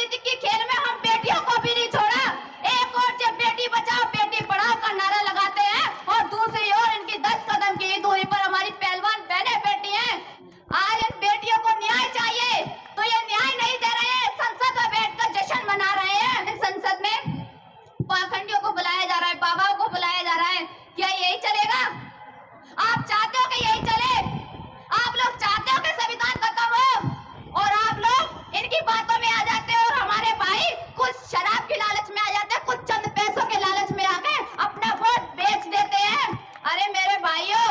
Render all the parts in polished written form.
राजनीति के खेल में हम बेटियों को भी नहीं छोड़ा। एक ओर जब बेटी बचाओ बेटी पढ़ाओ का नारा लगाते हैं और दूसरी ओर इनकी 10 कदम की दूरी पर हमारी पहलवान बहनें बैठी हैं। आज इन बेटियों को न्याय चाहिए तो ये न्याय नहीं दे रहे हैं, संसद में बैठकर जश्न मना रहे हैं। संसद में पाखंडियों को बुलाया जा रहा है, बाबाओं को बुलाया जा रहा है। क्या यही चलेगा? आप चाहते हो कि यही चले? आप लोग चाहते हो कि संविधान खत्म हो और आप लोग इनकी बातों में आ जाते हो और हमारे भाई कुछ शराब के लालच में आ जाते हैं, कुछ चंद पैसों के लालच में आके अपना वोट बेच देते हैं। अरे मेरे भाइयों,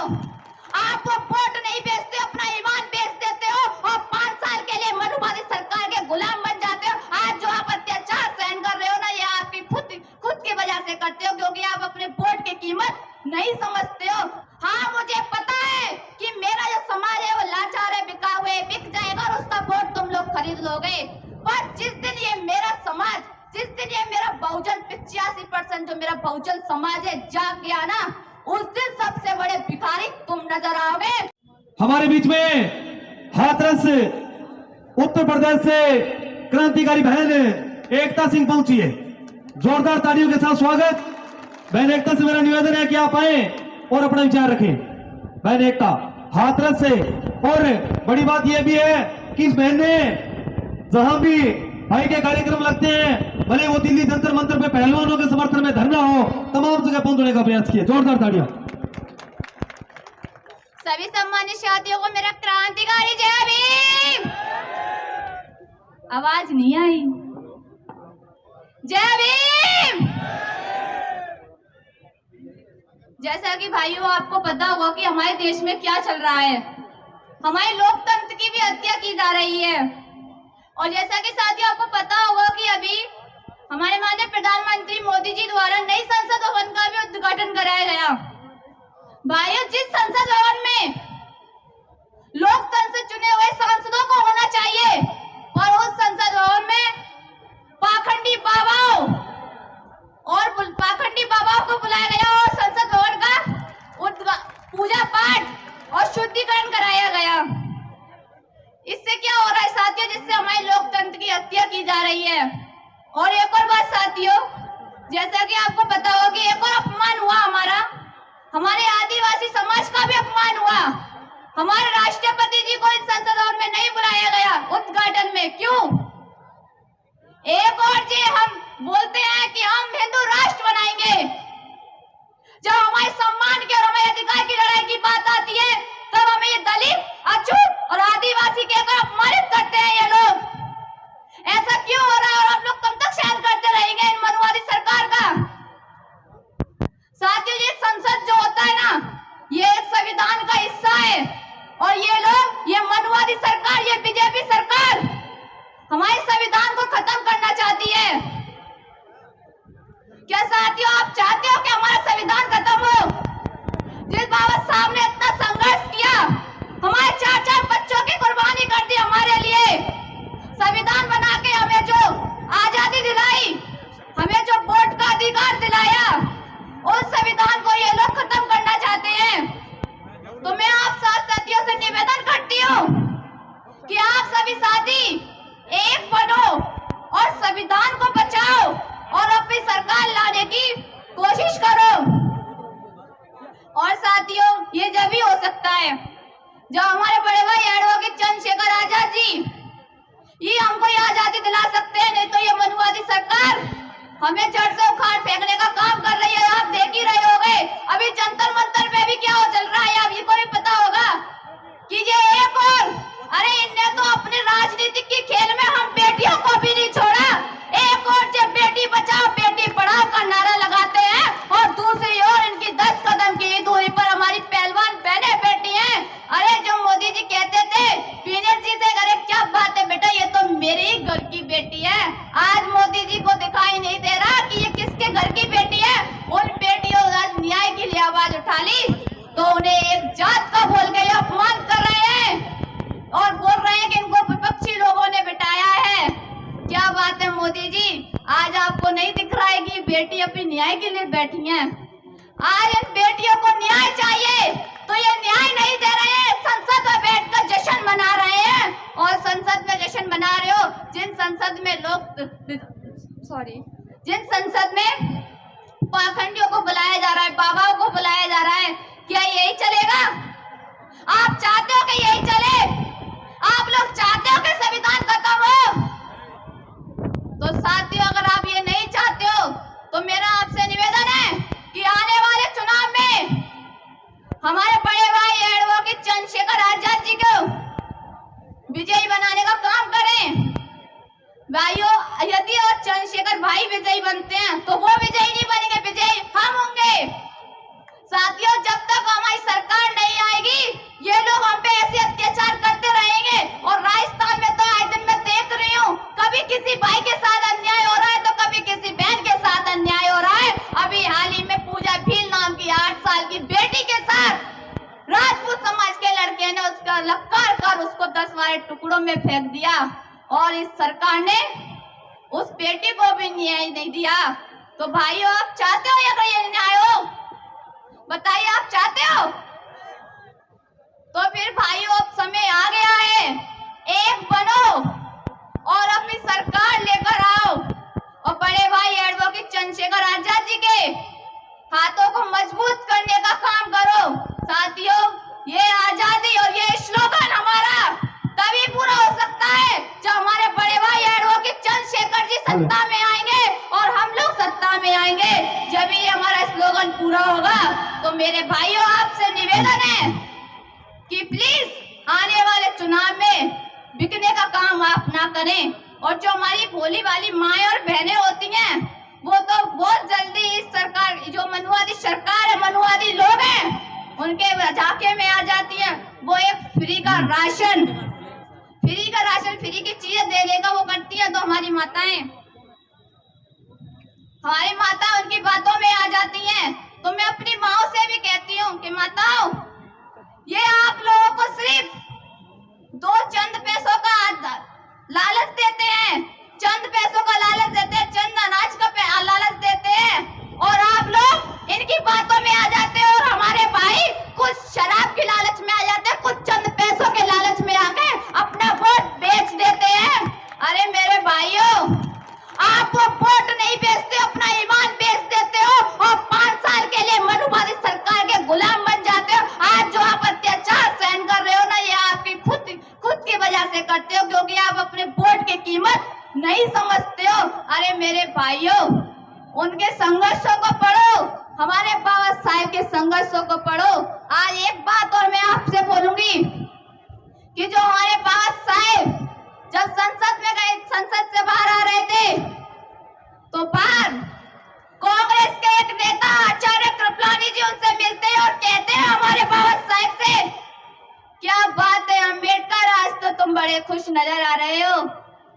आप वो वोट नहीं बेचते, अपना ईमान बेच देते हो और 5 साल के लिए मनुवादी सरकार के गुलाम बन जाते हो। आज जो आप अत्याचार सहन कर रहे हो ना, ये आपकी खुद की वजह से करते हो, क्योंकि आप अपने वोट की कीमत नहीं समझते हो। हाँ, मुझे पता है कि मेरा जो समाज है वो लाचार है, बिका हुआ है, बिक जाएगा और उसका वोट तुम लोग खरीद लोगे। पर जिस दिन ये मेरा समाज, जिस दिन ये मेरा बहुजन 85% जो मेरा बहुजन समाज है जाग गया ना, उस दिन सबसे बड़े भिखारी तुम नजर आओगे। हमारे बीच में हाथरस उत्तर प्रदेश से क्रांतिकारी बहन एकता सिंह पहुंची है। जोरदार तालियों के साथ स्वागत। बहन एकता से मेरा निवेदन है कि आप आए और अपना विचार रखें। बहन एकता हाथरस से, और बड़ी बात यह भी है कि इस बहन ने जहां भी भाई के कार्यक्रम लगते हैं, भले वो दिल्ली जंतर मंतर पे पहलवानों के समर्थन में धरना हो, तमाम जगह पहुंचने का प्रयास किया। जोरदार तालियां। सभी सम्मानित साथियों को मेरा क्रांतिकारी जय भीम। आवाज नहीं आई। जय भीम। जैसा कि भाइयों आपको पता होगा कि हमारे देश में क्या चल रहा है, हमारे लोकतंत्र की भी हत्या की जा रही है। और जैसा कि साथियों आपको पता होगा कि अभी हमारे माननीय प्रधानमंत्री मोदी जी द्वारा नई संसद भवन का भी उद्घाटन कराया गया। भाइयों, जिस संसद भवन में लोकतंत्र से चुने हुए सांसदों को होना चाहिए और उस संसद भवन में पाखंडी बाबाओं को बुलाया गया और संसद भवन का पूजा पाठ और शुद्धिकरण कराया गया। इससे क्या हो रहा है साथियों? जिससे हमारे लोकतंत्र की हत्या की जा रही है। और एक और बात साथियों, जैसा कि आपको पता होगा कि एक और अपमान हुआ हमारे आदिवासी समाज का भी अपमान हुआ। हमारे राष्ट्रपति जी को इस संसद भवन में नहीं बुलाया गया उद्घाटन में। क्यों? एक और जी हम बोलते हैं कि हम हिंदू राष्ट्र बनाएंगे, जब हमारे सम्मान के और हमारे अधिकार की लड़ाई की बात आती है तब हमें ये दलित, अछूत और आदिवासी कहकर अपमानित करते हैं ये लोग। ऐसा क्यों हो रहा है और हम लोग कब तक सहन करते रहेंगे इन मनुवादी सरकार का? साथियों, ये संसद जो होता है ना, ये एक संविधान का हिस्सा है और ये लोग, ये मनुवादी सरकार, ये बीजेपी सरकार हमारे संविधान को खत्म करना चाहती है। क्या साथियों आप चाहते हो कि हमारा संविधान खत्म हो? जिस बाबा साहब ने इतना संघर्ष किया, हमारे 4-4 बच्चों की कुर्बानी कर दी हमारे लिए, संविधान बना के हमें जो आजादी दिलाई, हमें जो वोट का अधिकार दिलाया, उस संविधान को ये लोग खत्म करना चाहते हैं। तो मैं आप साथियों से निवेदन करती हूँ कि आप सभी साथी एक बनो और संविधान को बचाओ और अपनी सरकार लाने की कोशिश करो। और साथियों, ये जब ही हो सकता है जब हमारे बड़े भाई एडवोकेट चंद्रशेखर आजाद जी ये हमको ये आजादी दिला सकते हैं, नहीं तो ये मनुवादी सरकार हमें जड़ से उखाड़ फेंकने का काम कर रही है। आप देख ही रहे होंगे अभी जंतर मंतर पे भी क्या चल रहा है, आप ये को भी पता होगा कि ये एक और, अरे इनने तो अपने राजनीतिक के खेल में हम बेटियों को भी नहीं छोड़ा। एक और जब बेटी बचाओ बेटी पढ़ाओ का नारा लगाते हैं और दूसरी ओर इनकी 10 कदम की दूरी पर हमारी पहलवान बहनें बैठी हैं। अरे जो मोदी जी कहते थे पीने जी से, अरे क्या बात है बेटा, ये तो मेरे ही घर की बेटी है। आज मोदी जी को दिखाई नहीं दे रहा कि ये किसके घर की बेटी है। उन बेटियों आज न्याय के लिए आवाज उठा ली तो उन्हें एक जात का बोल के अपमान कर रहे हैं और बोल रहे हैं कि इनको विपक्षी लोगों ने बिठाया है। क्या बात है मोदी जी, आज आपको नहीं दिख रहा है कि बेटी अपनी न्याय के लिए बैठी हैं? आज इन बेटियों को न्याय चाहिए, तो ये न्याय नहीं दे रहे हैं, संसद में बैठकर जश्न मना रहे हैं। और संसद में जश्न मना रहे हो, जिन संसद में जिन संसद में पाखंडियों को बुलाया जा रहा है, बाबाओं को बुलाया जा रहा है, क्या यही चलेगा? आप चाहते हो कि यही चले? आप लोग चाहते हो कि संविधान खत्म हो? तो साथियों, अगर आप ये नहीं चाहते हो तो मेरा आपसे निवेदन है कि आने वाले चुनाव में हमारे बड़े भाई एडवोकेट चंद्रशेखर आजाद जी को विजयी बनाने का काम करें। भाइयों, यदि और चंद्रशेखर भाई विजयी बनते हैं तो वो विजयी नहीं बनेंगे, विजयी हम होंगे। साथियों, जब तक हमारी सरकार नहीं आएगी ये लोग हम पे ऐसे अत्याचार करते रहेंगे। और राजस्थान में तो आए दिन मैं देख रही हूँ, कभी किसी भाई के साथ अन्याय हो रहा है तो कभी किसी बहन के साथ अन्याय हो रहा है। अभी हाल ही में पूजा भील नाम की 8 साल की बेटी के साथ राजपूत समाज के लड़के ने उसका लक्कार कर उसको 10-12 टुकड़ों में फेंक दिया और इस सरकार ने उस बेटी को भी न्याय नहीं दिया। तो भाइयों, आप चाहते हो अगर ये न्याय हो? बताइए, आप चाहते हो? तो फिर भाइयों, अब समय आ गया है, एक बनो और अपनी सरकार लेकर आओ और बड़े भाई एडवोकेट चंद्रशेखर आजाद जी के हाथों को मजबूत करने का काम करो। साथियों, ये आजादी और ये स्लोगन हमारा तभी पूरा हो सकता है जब हमारे बड़े भाई एडवोकेट चंद्रशेखर जी सत्ता में आएंगे और हम लोग सत्ता में आएंगे। जब ये हमारा स्लोगन पूरा होगा तो मेरे भाइयों, आपसे निवेदन है कि प्लीज आने वाले चुनाव में बिकने का काम आप ना करें। और जो हमारी भोली वाली माएं और बहनें होती हैं वो तो बहुत जल्दी इस सरकार, जो मनुवादी सरकार है, मनुवादी लोग हैं, उनके झांके में आ जाती हैं। वो एक फ्री का राशन, फ्री की चीजें देने का वो करती है। तो हमारी माताएं, हमारी माता उनकी बातों में आ जाती हैं। तो मैं अपनी माओ से भी कहती हूँ कि माताओं, ये आप लोगों को सिर्फ 2 चंद पैसों का लालच देते हैं, चंद पैसों का लालच देते हैं, चंद अनाज का लालच देते हैं और आप लोग इनकी बातों में आ जाते हैं। और हमारे भाई कुछ शराब की लालच में आ जाते हैं, कुछ चंद पैसों के लालच में आके अपना वोट बेच देते हैं। अरे मेरे भाइयों, आप वो वोट नहीं बेचते, अपना ईमान बेच देते हो और 5 साल के लिए मनुवादी सरकार के गुलाम बन जाते हो। आज जो आप अत्याचार सहन कर रहे हो ना, ये आपकी खुद की वजह से करते हो, क्योंकि आप अपने वोट की कीमत नहीं समझते हो। अरे मेरे भाइयों, उनके संघर्षों को पढ़ो, हमारे बाबा साहेब के संघर्षों को पढ़ो। आज एक बात और मैं आपसे बोलूंगी कि जो हमारे बाबा साहेब जब संसद में गए, संसद से बाहर आ रहे थे तो बाहर कांग्रेस के एक नेता आचार्य कृपलानी जी उनसे मिलते हैं और कहते हैं हमारे बाबा साहेब से, क्या बात है अम्बेडकर, आज तो तुम बड़े खुश नजर आ रहे हो।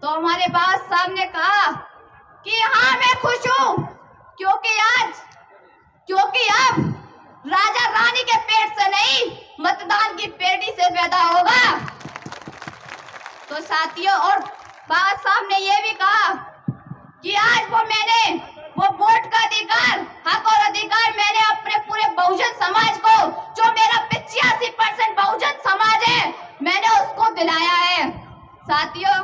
तो हमारे बाबा साहब ने कहा कि हाँ, मैं खुश हूँ, क्योंकि अब राजा रानी के पेट से नहीं, मतदान की पेटी से पैदा होगा। तो साथियों, और बाबा साहब ने यह भी कहा कि आज वो वोट का अधिकार, हक और अधिकार मैंने अपने पूरे बहुजन समाज को, जो मेरा 85% बहुजन समाज है, मैंने उसको दिलाया है। साथियों,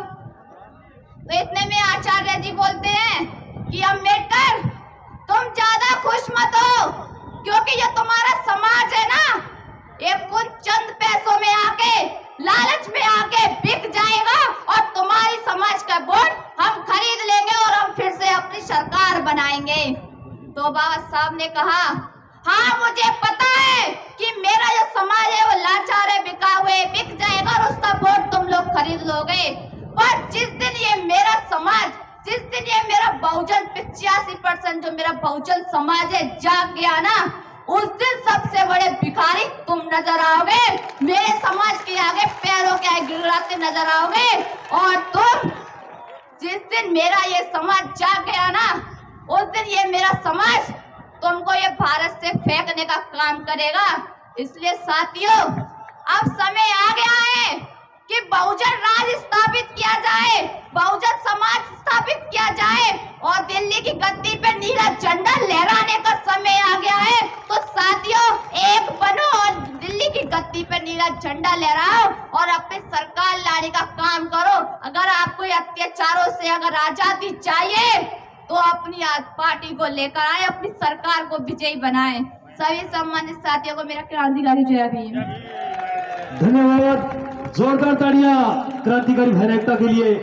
तो इतने में आचार्य जी बोलते हैं कि अम्बेडकर, तुम ज्यादा खुश मत हो, क्योंकि ये तुम्हारा समाज है ना, एक कुछ चंद पैसों में आके, लालच में आके बिक जाएगा और तुम्हारी समाज का वोट हम खरीद लेंगे और हम फिर से अपनी सरकार बनाएंगे। तो बाबा साहब ने कहा, हाँ मुझे पता है कि मेरा जो समाज है वो लाचार है, बिका हुए, बिक जाएगा और उसका वोट तुम लोग खरीद लोगे। पर जिस दिन ये मेरा समाज, जिस दिन ये मेरा बहुजन 85% जो मेरा बहुजन समाज है जाग गया ना, उस दिन सबसे बड़े भिखारी तुम नजर आओगे, मेरे समाज के आगे पैरों के आगे गिड़गिड़ाते नजर आओगे। और तुम, जिस दिन मेरा ये समाज जाग गया ना, उस दिन ये मेरा समाज तुमको ये भारत से फेंकने का काम करेगा। इसलिए साथियों, अब समय आ गया है कि बहुजन राज स्थापित किया जाए, बहुजन समाज स्थापित किया जाए और दिल्ली की गद्दी पे नीला झंडा लहराने का समय आ गया है। तो साथियों, एक बनो और दिल्ली की गद्दी पे नीला झंडा लहराओ और अपनी सरकार लाने का काम करो। अगर आपको अत्याचारों से अगर आजादी चाहिए तो अपनी पार्टी को लेकर आए, अपनी सरकार को विजयी बनाएं। सभी सम्मानित साथियों को मेरा क्रांतिकारी जय भीम। धन्यवाद। जोरदार ताड़ियां क्रांतिकारी बहन एकता के लिए।